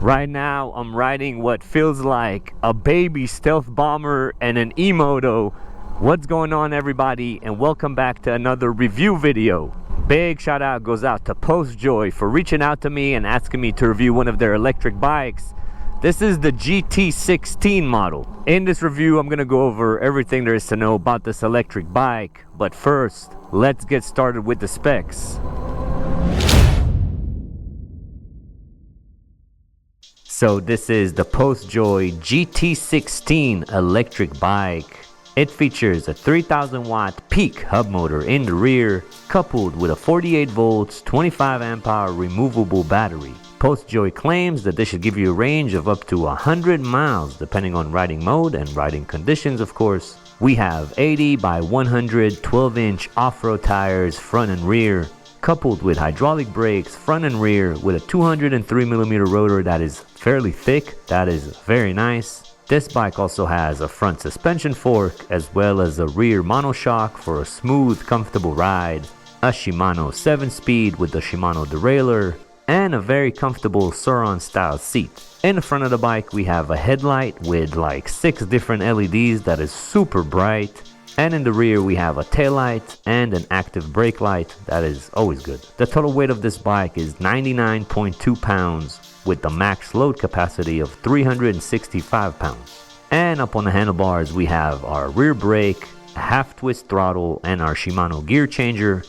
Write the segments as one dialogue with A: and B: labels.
A: Right now, I'm riding what feels like a baby stealth bomber and an e-moto. What's going on, everybody, and welcome back to another review video. Big shout out goes out to PostJoy for reaching out to me and asking me to review one of their electric bikes. This is the GT16 model. In this review, I'm gonna go over everything there is to know about this electric bike. But first, let's get started with the specs. So this is the PostJoy GT16 electric bike. It features a 3000 watt peak hub motor in the rear, coupled with a 48 volts, 25 amp hour removable battery. PostJoy claims that this should give you a range of up to 100 miles depending on riding mode and riding conditions, of course. We have 80 by 100 12-inch off-road tires front and rear, coupled with hydraulic brakes front and rear with a 203mm rotor that is fairly thick. That is very nice. This bike also has a front suspension fork as well as a rear monoshock for a smooth, comfortable ride, a Shimano 7-speed with the Shimano derailleur, and a very comfortable Sauron style seat. In the front of the bike we have a headlight with like 6 different LEDs that is super bright. And in the rear we have a taillight and an active brake light. That is always good. The total weight of this bike is 99.2 pounds with the max load capacity of 365 pounds. And up on the handlebars we have our rear brake, a half twist throttle, and our Shimano gear changer.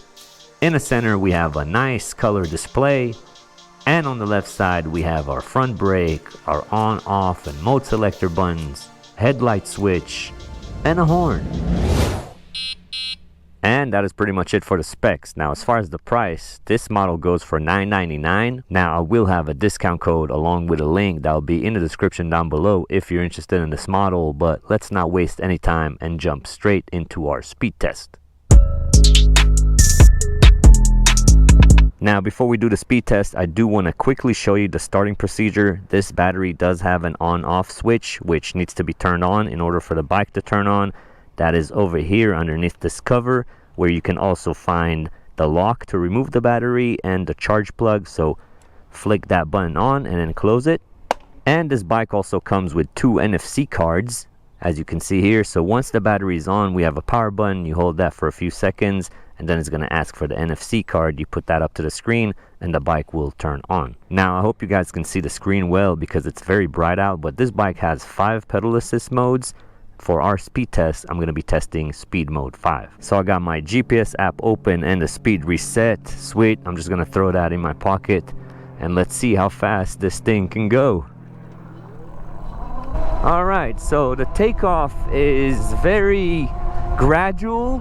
A: In the center we have a nice color display. And on the left side we have our front brake, our on, off, and mode selector buttons, headlight switch, and a horn. And that is pretty much it for the specs. Now, as far as the price, this model goes for $999. Now, I will have a discount code along with a link that will be in the description down below if you're interested in this model. But let's not waste any time and jump straight into our speed test. Now, before we do the speed test, I do want to quickly show you the starting procedure. This battery does have an on-off switch, which needs to be turned on in order for the bike to turn on. That is over here underneath this cover, where you can also find the lock to remove the battery and the charge plug. So flick that button on and then close it. And this bike also comes with 2 NFC cards, as you can see here. So once the battery is on, we have a power button. You hold that for a few seconds, and then it's going to ask for the NFC card. You put that up to the screen and the bike will turn on. Now, I hope you guys can see the screen well because it's very bright out, but this bike has 5 pedal assist modes. For our speed test, I'm going to be testing speed mode 5. So I got my GPS app open and the speed reset. Sweet. I'm just going to throw that in my pocket and let's see how fast this thing can go. Alright, so the takeoff is very gradual.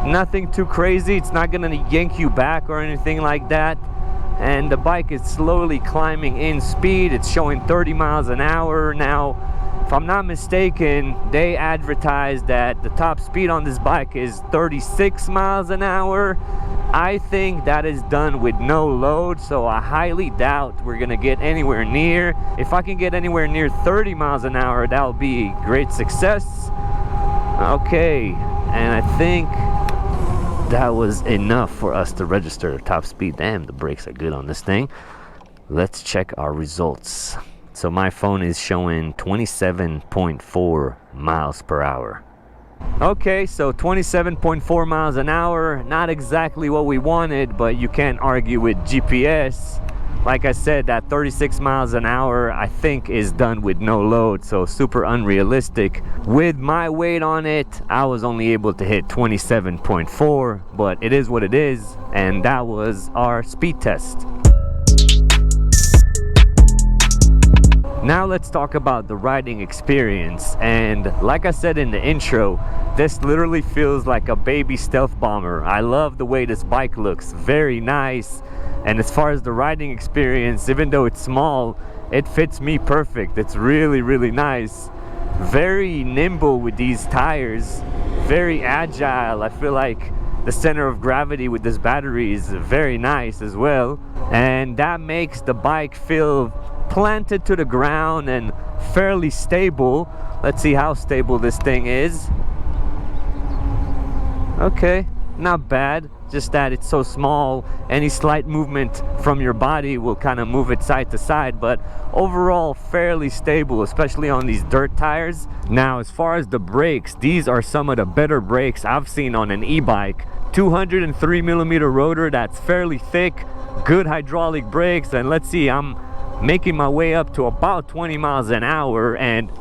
A: Nothing too crazy. It's not going to yank you back or anything like that. And the bike is slowly climbing in speed. It's showing 30 miles an hour. Now, if I'm not mistaken, they advertised that the top speed on this bike is 36 miles an hour. I think that is done with no load, so I highly doubt we're gonna get anywhere near. If I can get anywhere near 30 miles an hour, that'll be great success. Okay, and I think that was enough for us to register top speed. Damn, the brakes are good on this thing. Let's check our results. So my phone is showing 27.4 miles per hour. Okay, so 27.4 miles an hour. Not exactly what we wanted, but you can't argue with GPS. Like I said, that 36 miles an hour I think is done with no load, so super unrealistic. With my weight on it, I was only able to hit 27.4, but it is what it is, and that was our speed test. Now let's talk about the riding experience, and like I said in the intro, this literally feels like a baby stealth bomber. I love the way this bike looks, very nice. And as far as the riding experience, even though it's small, it fits me perfect. It's really, really nice. Very nimble with these tires, very agile. I feel like the center of gravity with this battery is very nice as well, and that makes the bike feel planted to the ground and fairly stable. Let's see how stable this thing is. Okay, not bad. just that it's so small, any slight movement from your body will kind of move it side to side, but overall fairly stable, especially on these dirt tires. Now, as far as the brakes, these are some of the better brakes I've seen on an e-bike. 203 millimeter rotor, that's fairly thick, good hydraulic brakes, and let's see, I'm making my way up to about 20 miles an hour, and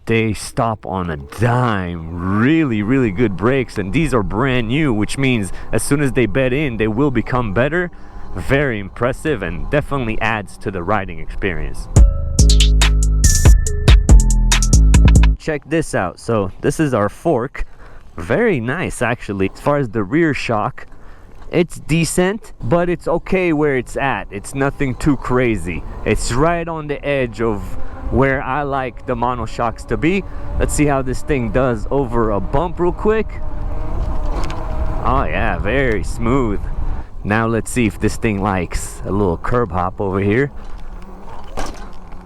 A: they stop on a dime. Really good brakes, and these are brand new, which means as soon as they bed in, they will become better. Very impressive, and definitely adds to the riding experience. Check this out. So this is our fork. Very nice, actually. As far as the rear shock, it's decent, but it's okay where it's at. It's nothing too crazy. It's right on the edge of where I like the monoshocks to be. Let's see how this thing does over a bump real quick. Oh yeah, very smooth. Now let's see if this thing likes a little curb hop over here.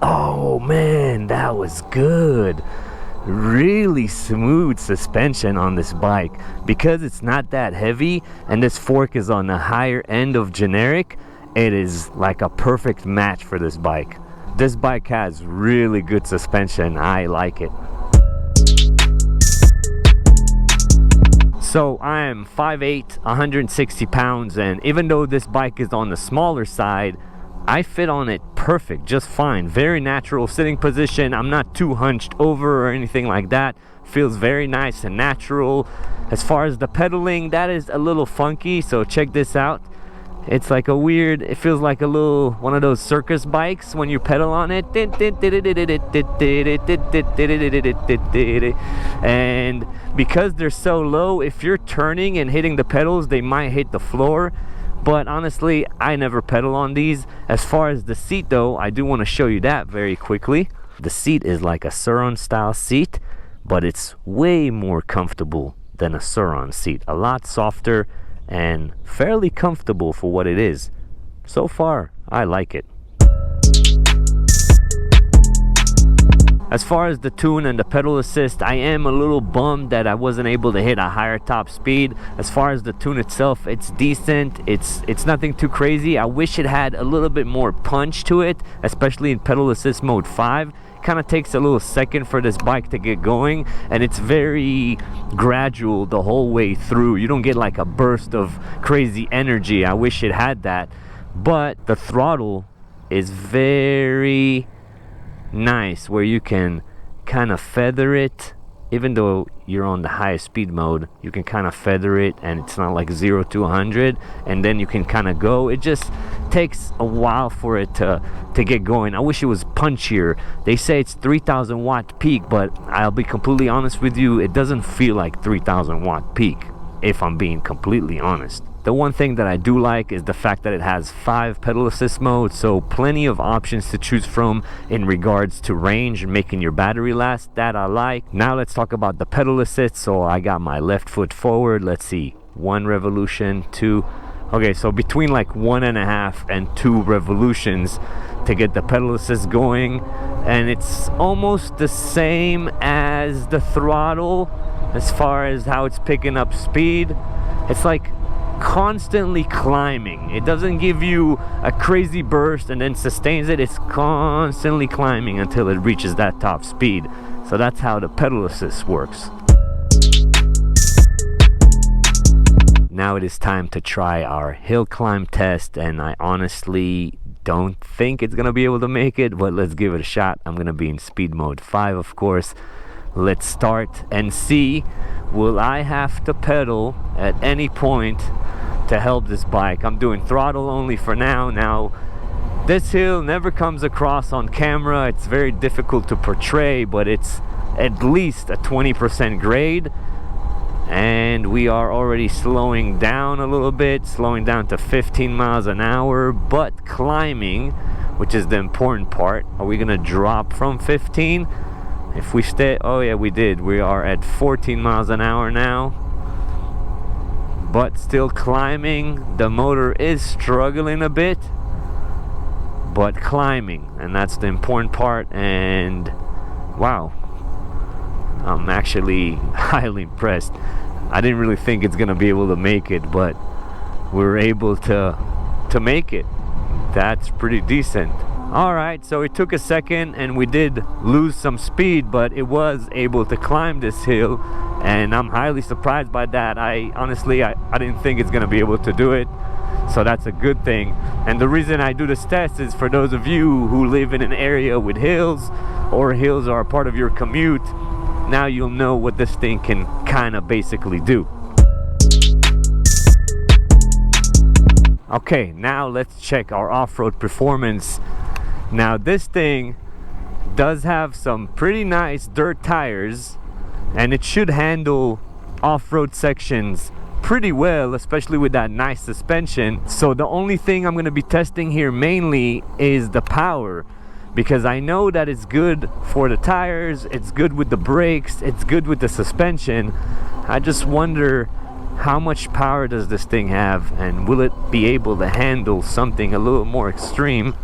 A: Oh man, that was good. Really smooth suspension on this bike. Because it's not that heavy and this fork is on the higher end of generic, it is like a perfect match for this bike. This bike has really good suspension. I like it. So I am 5'8", 160 pounds, and even though this bike is on the smaller side, I fit on it perfect, just fine. Very natural sitting position. I'm not too hunched over or anything like that. Feels very nice and natural. As far as the pedaling, that is a little funky, so check this out. It's like a weird, it feels like a little, one of those circus bikes when you pedal on it. And because they're so low, if you're turning and hitting the pedals, they might hit the floor. But honestly, I never pedal on these. As far as the seat though, I do want to show you that very quickly. The seat is like a Sur-Ron style seat, but it's way more comfortable than a Sur-Ron seat. A lot softer and fairly comfortable for what it is. So far, I like it. As far as the tune and the pedal assist, I am a little bummed that I wasn't able to hit a higher top speed. As far as the tune itself, it's decent. It's nothing too crazy. I wish it had a little bit more punch to it, especially in pedal assist mode 5. Kind of takes a little second for this bike to get going, and it's very gradual the whole way through. You don't get like a burst of crazy energy. I wish it had that. But the throttle is very nice, where you can kind of feather it. Even though you're on the highest speed mode, you can kind of feather it, and it's not like 0 to 100, and then you can kind of go. It just takes a while for it to get going. I wish it was punchier. They say it's 3,000 watt peak, but I'll be completely honest with you, it doesn't feel like 3,000 watt peak, if I'm being completely honest. The one thing that I do like is the fact that it has 5 pedal assist modes, so plenty of options to choose from in regards to range and making your battery last. That I like. Now let's talk about the pedal assist. So I got my left foot forward. Let's see, 1 revolution, 2. Okay, so between like 1.5 and 2 revolutions to get the pedal assist going, and it's almost the same as the throttle as far as how it's picking up speed. It's like constantly climbing. It doesn't give you a crazy burst and then sustains it. It's constantly climbing until it reaches that top speed. So that's how the pedal assist works. Now it is time to try our hill climb test, and I honestly don't think it's gonna be able to make it, but let's give it a shot. I'm gonna be in speed mode 5, of course. Let's start and see, will I have to pedal at any point to help this bike? I'm doing throttle only for now. Now, this hill never comes across on camera. It's very difficult to portray, but it's at least a 20% grade. And we are already slowing down a little bit, slowing down to 15 miles an hour, but climbing, which is the important part. Are we gonna drop from 15? If we stay, oh yeah, we did. We are at 14 miles an hour now, but still climbing. The motor is struggling a bit, but climbing, and that's the important part. And wow, I'm actually highly impressed. I didn't really think it's gonna be able to make it, but we're able to make it. That's pretty decent. All right, so it took a second and we did lose some speed, but it was able to climb this hill, and I'm highly surprised by that. I honestly didn't think it's gonna be able to do it, so that's a good thing. And the reason I do this test is for those of you who live in an area with hills, or hills are a part of your commute. Now you'll know what this thing can kind of basically do. Okay, now let's check our off-road performance. Now this thing does have some pretty nice dirt tires, and it should handle off-road sections pretty well, especially with that nice suspension. So the only thing I'm going to be testing here mainly is the power, because I know that it's good for the tires, it's good with the brakes, it's good with the suspension. I just wonder, how much power does this thing have, and will it be able to handle something a little more extreme?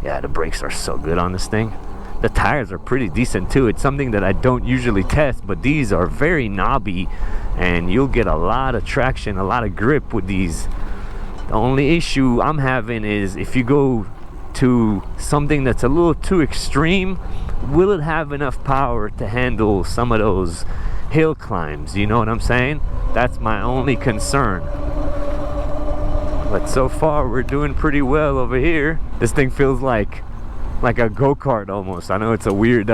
A: Yeah, the brakes are so good on this thing. The tires are pretty decent too. It's something that I don't usually test, but these are very knobby and you'll get a lot of traction, a lot of grip with these. The only issue I'm having is if you go to something that's a little too extreme, will it have enough power to handle some of those hill climbs? You know what I'm saying? That's my only concern. But so far we're doing pretty well over here. This thing feels like a go-kart almost. I know it's a weird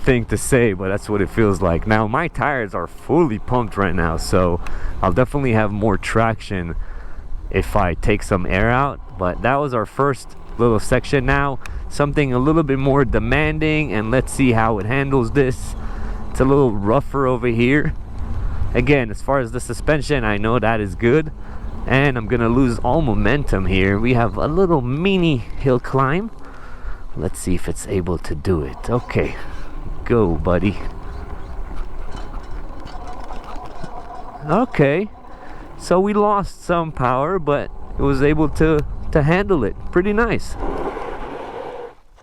A: thing to say, but that's what it feels like. Now my tires are fully pumped right now, so I'll definitely have more traction if I take some air out. But that was our first little section. Now something a little bit more demanding, and let's see how it handles this. It's a little rougher over here. Again, as far as the suspension, I know that is good, and I'm gonna lose all momentum here. We have a little mini hill climb. Let's see if it's able to do it. Okay, go buddy. Okay, so we lost some power, but it was able to handle it pretty nice.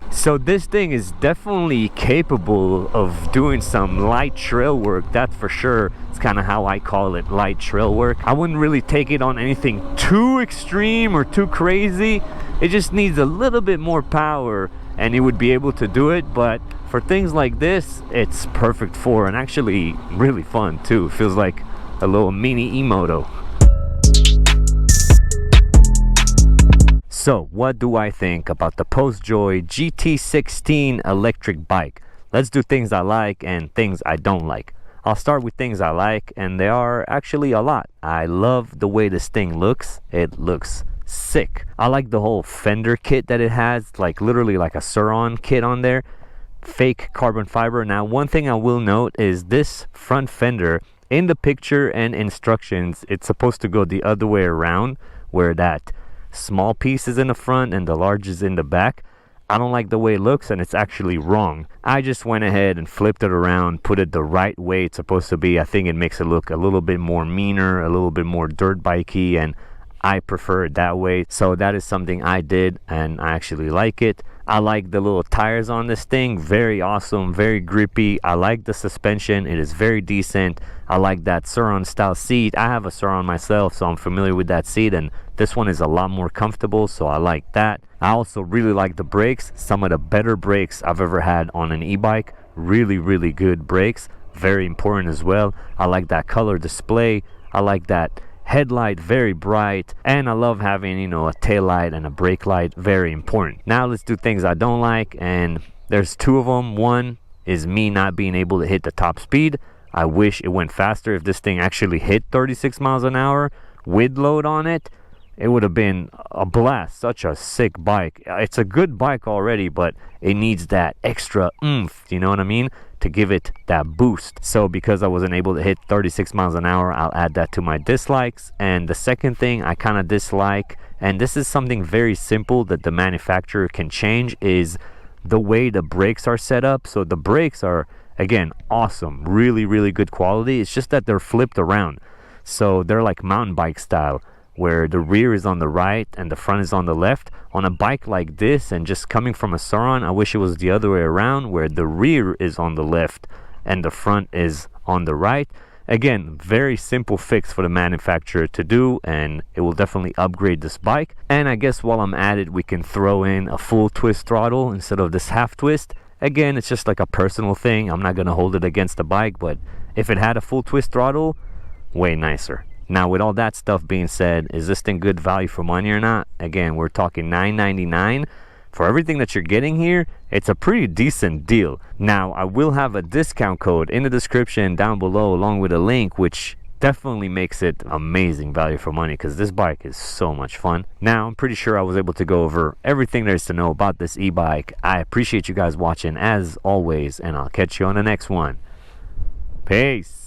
A: So this thing is definitely capable of doing some light trail work, that's for sure. It's kind of how I call it, light trail work. I wouldn't really take it on anything too extreme or too crazy. It just needs a little bit more power and it would be able to do it. But for things like this, it's perfect for, and actually really fun too. It feels like a little mini e-moto. So what do I think about the PostJoy GT16 electric bike? Let's do things I like and things I don't like. I'll start with things I like, and there are actually a lot. I love the way this thing looks. It looks sick. I like the whole fender kit that it has, like literally like a Suron kit on there. Fake carbon fiber. Now one thing I will note is this front fender, in the picture and instructions, it's supposed to go the other way around, where that small piece is in the front and the large is in the back. I don't like the way it looks, and it's actually wrong. I just went ahead and flipped it around, put it the right way it's supposed to be. I think it makes it look a little bit more meaner, a little bit more dirt bikey, and I prefer it that way. So that is something I did, and I actually like it. I like the little tires on this thing, very awesome, very grippy. I like the suspension, it is very decent. I like that Suron style seat. I have a Suron myself, so I'm familiar with that seat, and this one is a lot more comfortable, so I like that. I also really like the brakes, some of the better brakes I've ever had on an e-bike. Really, really good brakes, very important as well. I like that color display. I like that headlight, very bright, and I love having, you know, a tail light and a brake light, very important. Now let's do things I don't like, and there's two of them. One is me not being able to hit the top speed. I wish it went faster. If this thing actually hit 36 miles an hour with load on it, it would have been a blast. Such a sick bike. It's a good bike already, but it needs that extra oomph, you know what I mean, to give it that boost. So because I wasn't able to hit 36 miles an hour, I'll add that to my dislikes. And the second thing I kind of dislike, and this is something very simple that the manufacturer can change, is the way the brakes are set up. So the brakes are, again, awesome, really, really good quality. It's just that they're flipped around. So they're like mountain bike style, where the rear is on the right and the front is on the left. On a bike like this, and just coming from a Suron, I wish it was the other way around, where the rear is on the left and the front is on the right. Again, very simple fix for the manufacturer to do, and it will definitely upgrade this bike. And I guess while I'm at it, we can throw in a full twist throttle instead of this half twist. Again, it's just like a personal thing. I'm not gonna hold it against the bike, but if it had a full twist throttle, way nicer. Now, with all that stuff being said, is this thing good value for money or not? Again, we're talking $9.99. For everything that you're getting here, it's a pretty decent deal. Now, I will have a discount code in the description down below along with a link, which definitely makes it amazing value for money because this bike is so much fun. Now, I'm pretty sure I was able to go over everything there is to know about this e-bike. I appreciate you guys watching as always, and I'll catch you on the next one. Peace.